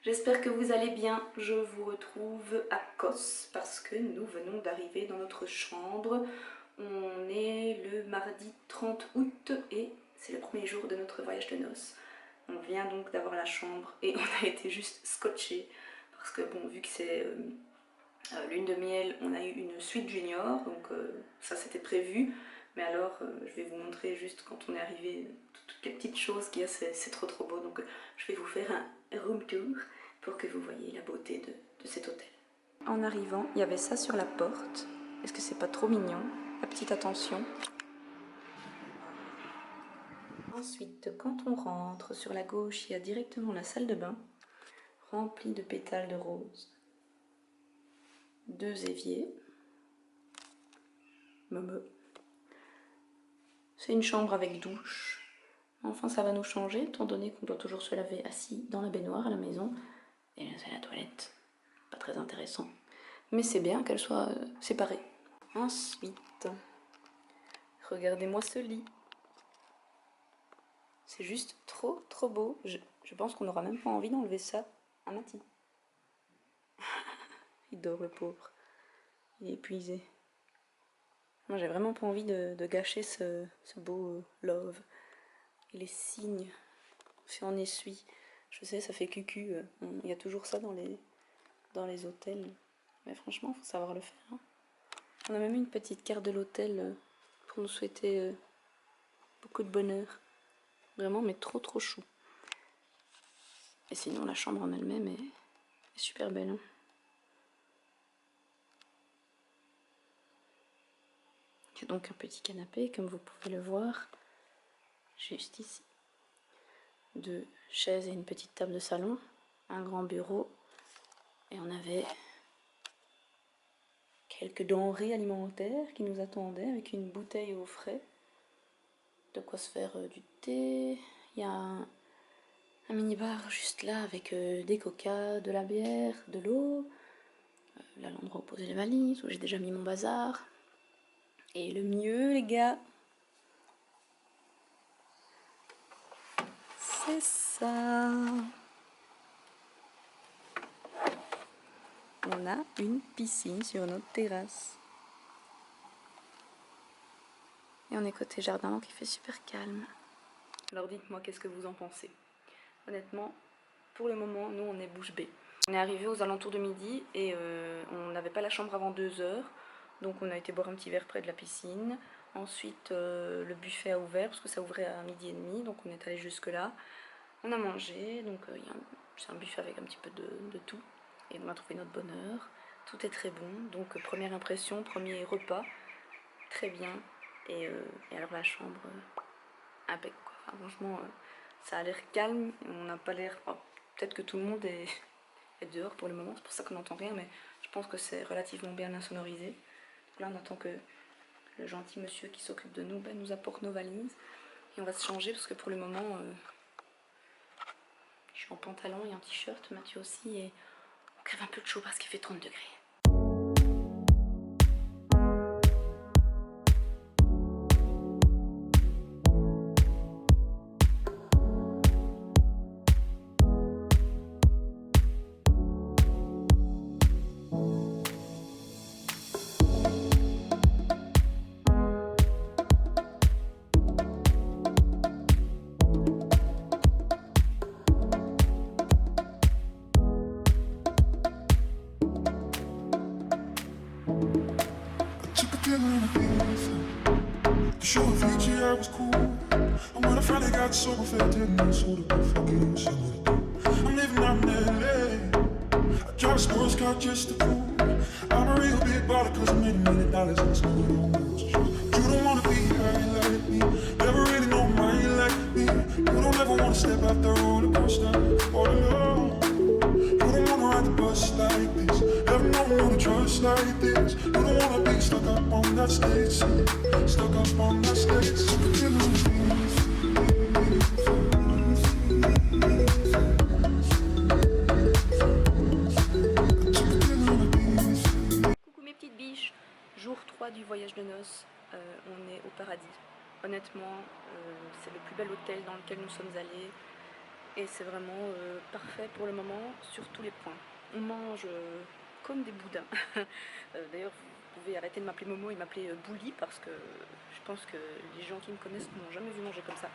J'espère que vous allez bien. Je vous retrouve à Kos parce que nous venons d'arriver dans notre chambre. On est le mardi 30 août et c'est le premier jour de notre voyage de noces. On vient donc d'avoir la chambre et on a été juste scotché parce que bon, vu que c'est lune de miel, on a eu une suite junior, donc ça c'était prévu. Mais alors, je vais vous montrer juste quand on est arrivé toutes les petites choses qu'il y a, c'est trop beau. Donc je vais vous faire un room tour pour que vous voyez la beauté de cet hôtel. En arrivant, il y avait ça sur la porte. Est-ce que c'est pas trop mignon? La petite attention. Ensuite, quand on rentre, sur la gauche, il y a directement la salle de bain, remplie de pétales de rose. 2 éviers. C'est une chambre avec douche. Enfin, ça va nous changer, étant donné qu'on doit toujours se laver assis dans la baignoire à la maison. Et là, c'est la toilette. Pas très intéressant. Mais c'est bien qu'elle soit séparée. Ensuite, regardez-moi ce lit. C'est juste trop beau. Je pense qu'on n'aura même pas envie d'enlever ça à Mathis. Il dort, le pauvre. Il est épuisé. Moi, j'ai vraiment pas envie de gâcher ce beau love. Et les signes, si on essuie. Je sais, ça fait cucu. Il y a toujours ça dans les hôtels. Mais franchement, il faut savoir le faire. Hein. On a même eu une petite carte de l'hôtel pour nous souhaiter beaucoup de bonheur. Vraiment, mais trop chou. Et sinon, la chambre en elle-même est super belle. Hein. Il y a donc un petit canapé, comme vous pouvez le voir, juste ici. 2 chaises et une petite table de salon. Un grand bureau. Et on avait quelques denrées alimentaires qui nous attendaient avec une bouteille au frais. De quoi se faire du thé. Il y a un mini-bar juste là avec des coca, de la bière, de l'eau. Là, l'endroit où poser les valises, où j'ai déjà mis mon bazar. Et le mieux, les gars, c'est ça. On a une piscine sur notre terrasse. Et on est côté jardin, donc il fait super calme. Alors dites-moi, qu'est-ce que vous en pensez? Honnêtement, pour le moment, nous, on est bouche bée. On est arrivé aux alentours de midi et on n'avait pas la chambre avant 2 heures. Donc on a été boire un petit verre près de la piscine. Ensuite, le buffet a ouvert parce que ça ouvrait à 12h30. Donc on est allé jusque là. On a mangé. Donc c'est un buffet avec un petit peu de tout. Et on a trouvé notre bonheur. Tout est très bon. Donc première impression, premier repas. Très bien. Et alors la chambre, impec quoi. Enfin, franchement, ça a l'air calme. On n'a pas l'air... Oh, peut-être que tout le monde est dehors pour le moment. C'est pour ça qu'on n'entend rien. Mais je pense que c'est relativement bien insonorisé. Là, on attend que le gentil monsieur qui s'occupe de nous nous apporte nos valises. Et on va se changer parce que pour le moment, je suis en pantalon et en t-shirt. Mathieu aussi. Et on crève un peu de chaud parce qu'il fait 30 degrés. I was cool, and when I finally got sober, felt in Minnesota, but fucking somebody do. I'm living out in LA. I drive a sports car just to prove I'm a real big baller, cause I made $1 million in school. You don't wanna be high like me, never really know mine like me. You don't ever wanna step out the roller coaster all alone. You don't wanna ride the bus like this, never know wanna trust like this. You don't wanna be stuck up on that stage, stuck up on that stage. Coucou mes petites biches. Jour 3 du voyage de noces. On est au paradis. Honnêtement, c'est le plus bel hôtel dans lequel nous sommes allés. et c'est vraiment parfait pour le moment sur tous les points. On mange comme des boudins. D'ailleurs, vous pouvez arrêter de m'appeler Momo et m'appeler Bouli parce que je pense que les gens qui me connaissent ne m'ont jamais vu manger comme ça.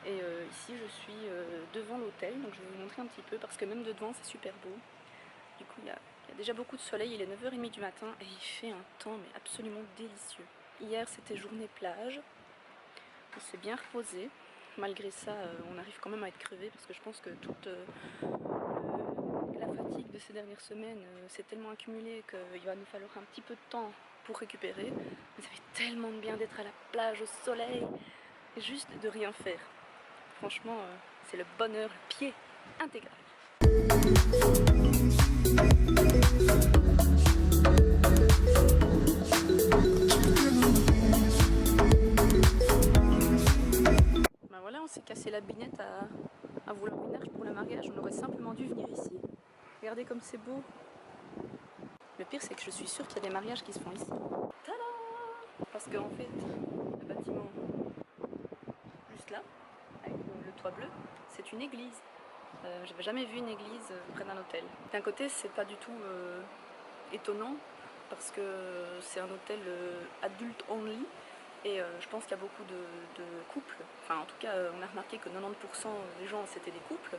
Et ici, je suis devant l'hôtel, donc je vais vous montrer un petit peu parce que même de devant, c'est super beau. Du coup, il y a déjà beaucoup de soleil, il est 9h30 du matin et il fait un temps mais absolument délicieux. Hier, c'était journée plage, on s'est bien reposé. Malgré ça, on arrive quand même à être crevé parce que je pense que toute la fatigue de ces dernières semaines s'est tellement accumulée qu'il va nous falloir un petit peu de temps pour récupérer. Mais ça fait tellement de bien d'être à la plage, au soleil, et juste de rien faire. Franchement, c'est le bonheur, le pied intégral. Ben voilà, on s'est cassé la binette à vouloir une arche pour le mariage, on aurait simplement dû venir ici. Regardez comme c'est beau. Le pire, c'est que je suis sûre qu'il y a des mariages qui se font ici. Tada! Parce qu'en fait, le bâtiment juste là, avec le toit bleu, c'est une église. J'avais jamais vu une église près d'un hôtel. D'un côté, c'est pas du tout étonnant parce que c'est un hôtel adulte only et je pense qu'il y a beaucoup de couples. Enfin, en tout cas, on a remarqué que 90% des gens c'était des couples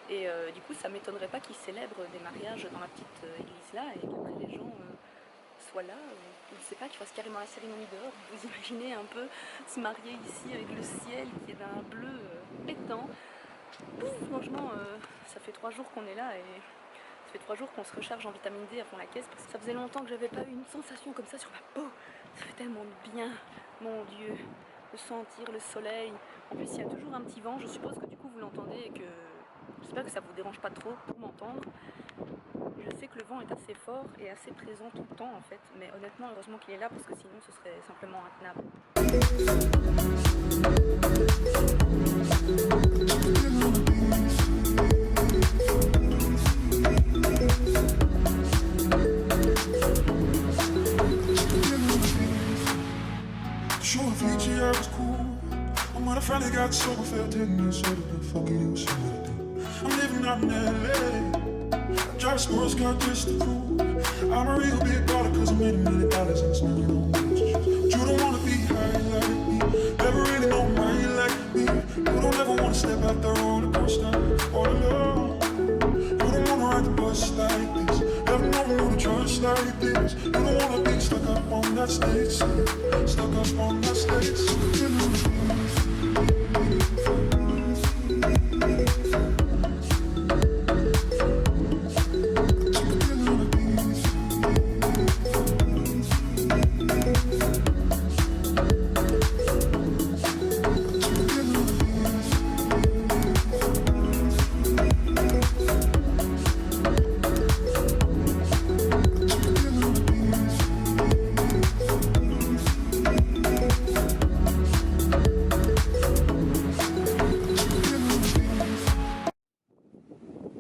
et du coup, ça m'étonnerait pas qu'ils célèbrent des mariages dans la petite église là et qu'après les gens soient là. Je ne sais pas, qu'ils fassent carrément la cérémonie dehors. Vous imaginez un peu se marier ici avec le ciel qui est d'un bleu pétant. Franchement, ça fait 3 jours qu'on est là et ça fait 3 jours qu'on se recharge en vitamine D à fond la caisse parce que ça faisait longtemps que j'avais pas eu une sensation comme ça sur ma peau. Ça fait tellement de bien, mon Dieu, de sentir le soleil. En plus, il y a toujours un petit vent, je suppose que du coup vous l'entendez et que j'espère que ça vous dérange pas trop pour m'entendre. Je sais que le vent est assez fort et assez présent tout le temps en fait, mais honnêtement, heureusement qu'il est là parce que sinon ce serait simplement intenable. Sure, Fiji, I was cool. And when I finally got sober, felt innocent. Fuck it, it was something to do. I'm living out in LA. I drive a sports car just to prove I'm a real big baller, cause I made $1 million and it's none of your business. But you don't wanna be high like me, never really know why you like me. You don't ever wanna step out the roller coaster all alone. You don't wanna ride the bus like this, never know to trust like this. You don't wanna be stuck up on that stage, stuck up on that stage.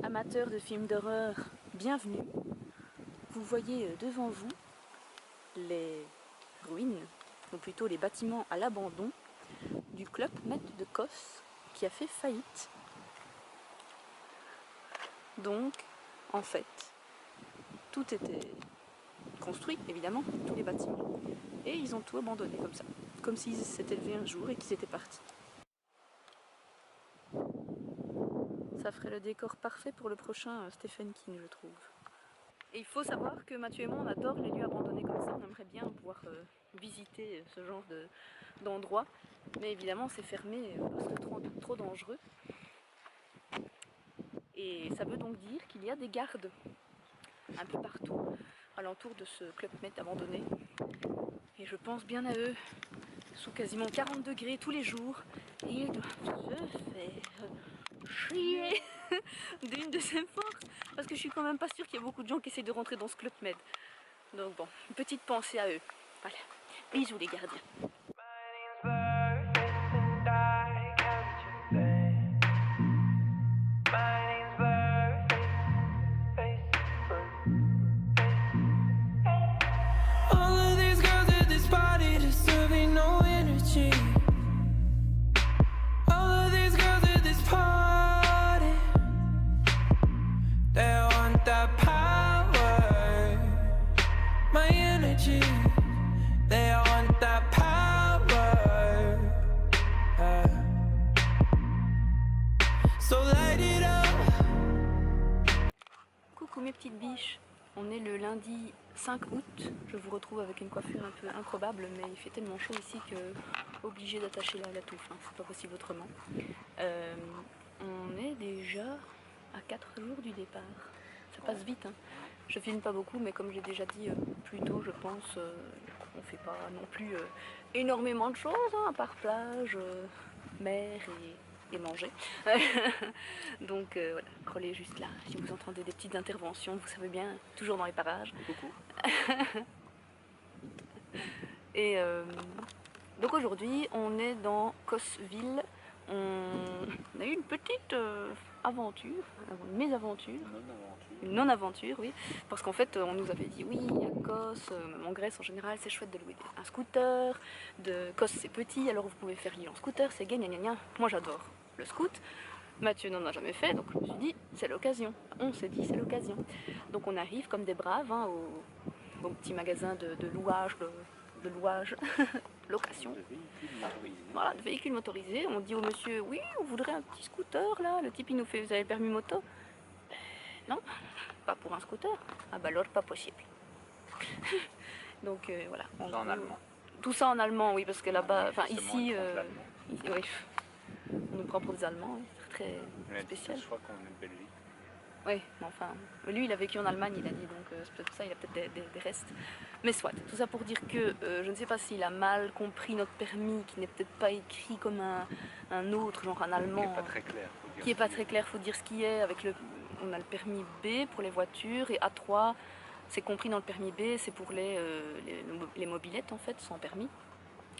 Amateurs de films d'horreur, bienvenue. Vous voyez devant vous les ruines, ou plutôt les bâtiments à l'abandon du Club Med de Kos qui a fait faillite. Donc, en fait, tout était construit, évidemment, tous les bâtiments, et ils ont tout abandonné comme ça, comme s'ils s'étaient levés un jour et qu'ils étaient partis. Ça ferait le décor parfait pour le prochain Stephen King, je trouve. Et il faut savoir que Mathieu et moi, on adore les lieux abandonnés comme ça. On aimerait bien pouvoir visiter ce genre d'endroit. Mais évidemment, c'est fermé parce que trop dangereux. Et ça veut donc dire qu'il y a des gardes un peu partout, alentour de ce Club Med abandonné. Et je pense bien à eux, sous quasiment 40 degrés tous les jours. Et ils doivent se faire chier d'une de ses forces, parce que je suis quand même pas sûre qu'il y a beaucoup de gens qui essaient de rentrer dans ce Club Med. Donc bon, une petite pensée à eux. Voilà, bisous les gardiens. All of these girls at this party that power, my energy. They all want that power. So light it up. Coucou mes petites biches, on est le lundi 5 août, je vous retrouve avec une coiffure un peu improbable mais il fait tellement chaud ici que obligé d'attacher la touffe, hein. C'est pas possible autrement. On est déjà à 4 jours du départ, ça passe vite, hein. Je filme pas beaucoup mais comme j'ai déjà dit plus tôt je pense, on fait pas non plus énormément de choses, hein, à part plage, mer et manger. Donc voilà, Crollet est juste là. Si vous entendez des petites interventions, vous savez bien, toujours dans les parages. Coucou. Et donc aujourd'hui, on est dans Cosville. On a eu une petite aventure, une mésaventure. Une non-aventure, oui, parce qu'en fait on nous avait dit oui, à Kos, en Grèce en général c'est chouette de louer un scooter, de Kos c'est petit alors vous pouvez faire l'île en scooter, c'est gay, gna gna gna. Moi j'adore le scoot, Mathieu n'en a jamais fait donc je me suis dit c'est l'occasion, on s'est dit c'est l'occasion. Donc on arrive comme des braves hein, au petit magasin de louage, location, voilà, de véhicules motorisés. On dit au monsieur oui on voudrait un petit scooter là, le type il nous fait vous avez le permis moto? Non, pas pour un scooter. Ah bah alors pas possible. Donc voilà. En allemand. Tout ça en allemand, oui, parce que là-bas, enfin Justement, ici, oui. on nous prend pour des Allemands, oui, c'est très spécial. Je crois qu'on est de Belgique. Oui, mais enfin, lui il a vécu en Allemagne, il a dit, donc c'est peut-être pour ça, il a peut-être des restes. Mais soit, tout ça pour dire que je ne sais pas s'il a mal compris notre permis, qui n'est peut-être pas écrit comme un autre, genre un allemand. Qui n'est pas très clair. Qui n'est pas très clair, faut dire ce qui est. Avec on a le permis B pour les voitures et A3, c'est compris dans le permis B, c'est pour les mobylettes en fait, sans permis.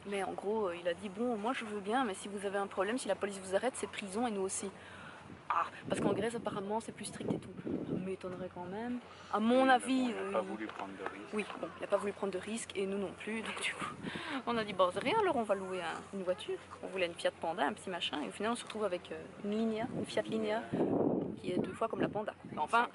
Mais en gros, il a dit bon, moi je veux bien, mais si vous avez un problème, si la police vous arrête, c'est prison et nous aussi. Ah, parce qu'en Grèce apparemment c'est plus strict et tout. Ça m'étonnerait quand même. À mon avis. Il n'a pas voulu prendre de risque. Oui, bon, il n'a pas voulu prendre de risque et nous non plus. Donc du coup, on a dit bon, c'est rien, alors on va louer une voiture. On voulait une Fiat Panda, un petit machin, et au final on se retrouve avec une Fiat Linea, qui est 2 fois comme la Panda. Enfin,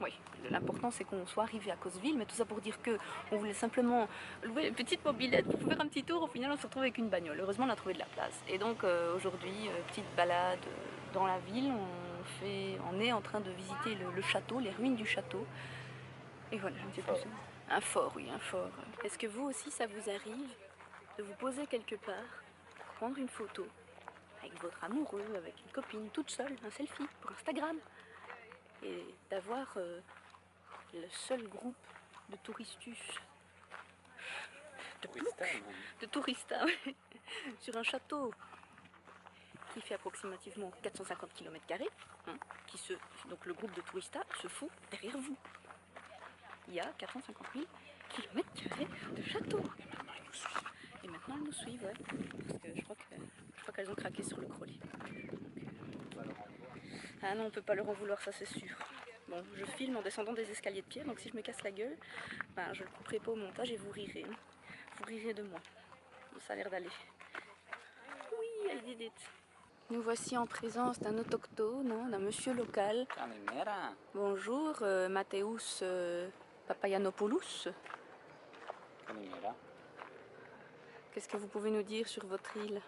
oui, l'important c'est qu'on soit arrivé à Cosville, mais tout ça pour dire que on voulait simplement louer une petite mobilette pour faire un petit tour. Au final, on se retrouve avec une bagnole. Heureusement, on a trouvé de la place. Et donc aujourd'hui, petite balade dans la ville. On est en train de visiter le château, les ruines du château. Et voilà, je ne sais plus. Un fort, oui, un fort. Est-ce que vous aussi, ça vous arrive de vous poser quelque part, prendre une photo avec votre amoureux, avec une copine, toute seule, un selfie pour Instagram, et d'avoir le seul groupe de touristus, de touristas, oui, sur un château qui fait approximativement 450 km², hein, donc le groupe de touristas se fout derrière vous. Il y a 450 000 km² de château. Et maintenant ils nous suivent, ouais. Parce que je crois qu'elles ont craqué sur le Crollet. Ah non, on peut pas leur en vouloir, ça c'est sûr. Bon, je filme en descendant des escaliers de pierre, donc si je me casse la gueule, ben, je le couperai pas au montage et vous rirez. Vous rirez de moi. Ça a l'air d'aller. Oui, I did it. Nous voici en présence d'un autochtone, hein, d'un monsieur local. Calimera. Bonjour, Mateusz Papayanopoulos. Calimera. Qu'est-ce que vous pouvez nous dire sur votre île?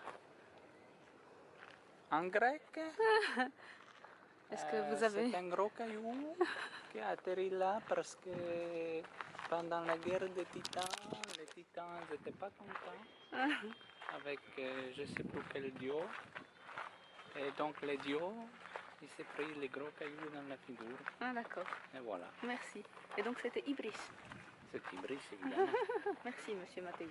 En grec. Est-ce que vous avez... C'est un gros caillou qui a atterri là parce que pendant la guerre des Titans, les Titans n'étaient pas contents avec je ne sais plus quel dieu. Et donc le dieu, il s'est pris les gros cailloux dans la figure. Ah d'accord. Et voilà. Merci. Et donc c'était Ibris. C'est Ibris évidemment. Merci monsieur Mathéo.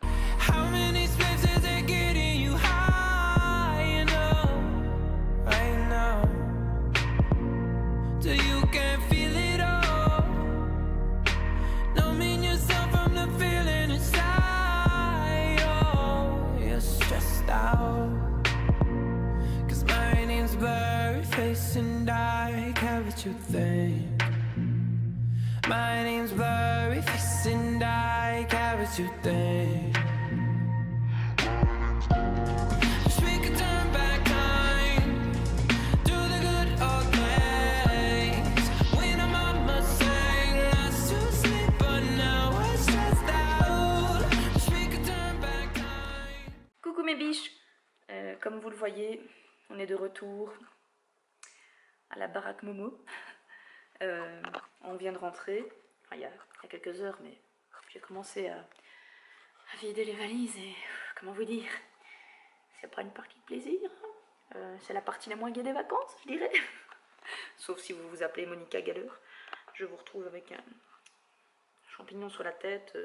How many slaves is it getting you high enough right now? Till you can't feel it all. Numbing yourself from the feeling inside. Oh, you're stressed out. Cause my name's blurry face and I care what you think. My name's blurry face and I care what you think. Wish we could turn back time, do the good old days when our mama voyez, on est de retour à la baraque Momo. On vient de rentrer, enfin, il y a quelques heures, mais j'ai commencé à vider les valises et comment vous dire, c'est pas une partie de plaisir, c'est la partie la moins gaie des vacances, je dirais. Sauf si vous vous appelez Monica Galler. Je vous retrouve avec un champignon sur la tête,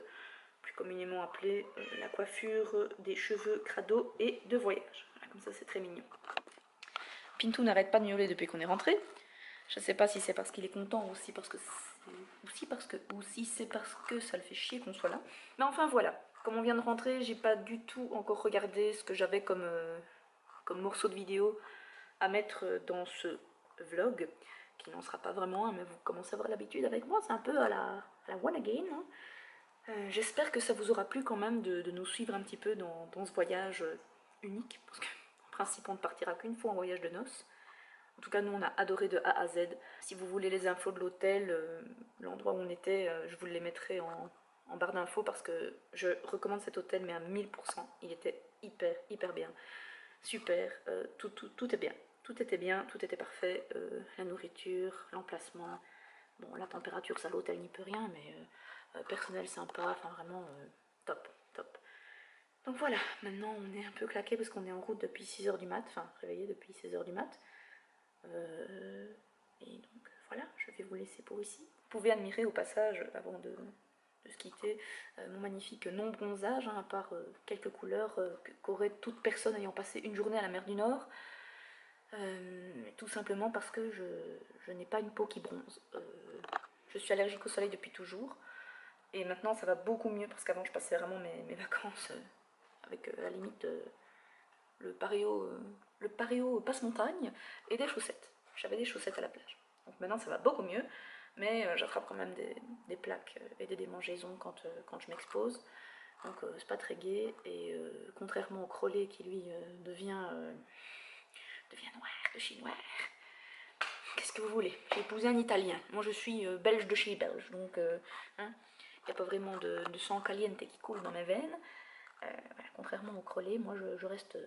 plus communément appelé la coiffure des cheveux crado et de voyage. Voilà, comme ça c'est très mignon. Pintou n'arrête pas de miauler depuis qu'on est rentré. Je sais pas si c'est parce qu'il est content ou si c'est parce que ça le fait chier qu'on soit là. Mais enfin voilà, comme on vient de rentrer, j'ai pas du tout encore regardé ce que j'avais comme morceau de vidéo à mettre dans ce vlog, qui n'en sera pas vraiment un, mais vous commencez à avoir l'habitude avec moi, c'est un peu à la one again. Hein. J'espère que ça vous aura plu quand même de nous suivre un petit peu dans ce voyage unique, parce qu'en principe on ne partira qu'une fois en voyage de noces. En tout cas, nous, on a adoré de A à Z. Si vous voulez les infos de l'hôtel, l'endroit où on était, je vous les mettrai en barre d'infos parce que je recommande cet hôtel, mais à 1000%. Il était hyper bien. Super, tout est bien. Tout était bien, tout était parfait. La nourriture, l'emplacement. Bon, la température, ça, l'hôtel n'y peut rien, mais personnel sympa, enfin vraiment top. Donc voilà, maintenant, on est un peu claqué parce qu'on est en route depuis 6 h du mat, enfin réveillé depuis 16 h du mat. Et donc voilà, je vais vous laisser pour ici. Vous pouvez admirer au passage, avant de se quitter, mon magnifique non-bronzage, hein, à part quelques couleurs qu'aurait toute personne ayant passé une journée à la mer du Nord. Tout simplement parce que je n'ai pas une peau qui bronze. Je suis allergique au soleil depuis toujours. Et maintenant ça va beaucoup mieux parce qu'avant je passais vraiment mes vacances avec à la limite le paréo passe-montagne et des chaussettes. J'avais des chaussettes à la plage. Donc maintenant ça va beaucoup mieux, mais j'attrape quand même des plaques et des démangeaisons quand je m'expose. Donc c'est pas très gai, et contrairement au Crollet qui lui devient noir de chez noir. Qu'est-ce que vous voulez? J'ai épousé un Italien. Moi je suis belge de chez belge, donc il n'y a pas vraiment de sang caliente qui coule dans mes veines. Voilà, contrairement au Crollet, moi je reste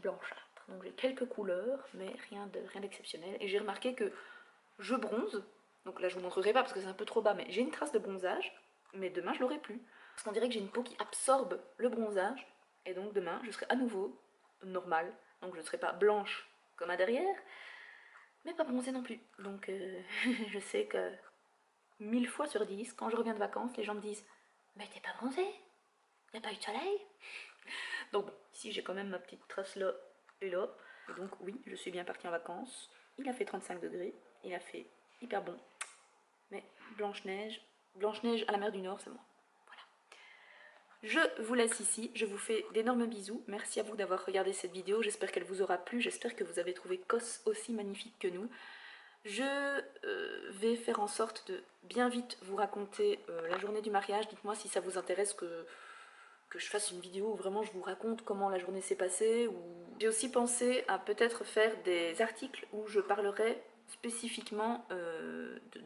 blanchâtre. Donc j'ai quelques couleurs, mais rien d'exceptionnel. Et j'ai remarqué que je bronze. Donc là je vous montrerai pas parce que c'est un peu trop bas, mais j'ai une trace de bronzage. Mais demain je l'aurai plus. Parce qu'on dirait que j'ai une peau qui absorbe le bronzage. Et donc demain je serai à nouveau normale. Donc je ne serai pas blanche comme à derrière, mais pas bronzée non plus. Donc je sais que 1000 fois sur 10, quand je reviens de vacances, les gens me disent « Mais t'es pas bronzée ? Il n'y a pas eu de soleil ?» Donc bon, ici j'ai quand même ma petite trace là et là. Et donc oui, je suis bien partie en vacances. Il a fait 35 degrés, il a fait hyper bon. Mais Blanche-Neige à la mer du Nord, c'est moi. Voilà. Je vous laisse ici, je vous fais d'énormes bisous. Merci à vous d'avoir regardé cette vidéo, j'espère qu'elle vous aura plu. J'espère que vous avez trouvé Kos aussi magnifique que nous. Je vais faire en sorte de bien vite vous raconter la journée du mariage. Dites-moi si ça vous intéresse que je fasse une vidéo où vraiment je vous raconte comment la journée s'est passée. J'ai aussi pensé à peut-être faire des articles où je parlerai spécifiquement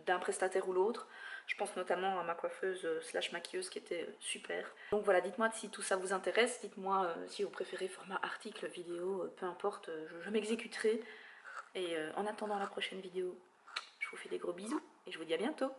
d'un prestataire ou l'autre. Je pense notamment à ma coiffeuse / maquilleuse qui était super. Donc voilà, dites-moi si tout ça vous intéresse, dites-moi si vous préférez format article, vidéo, peu importe, je m'exécuterai. Et en attendant la prochaine vidéo, je vous fais des gros bisous et je vous dis à bientôt.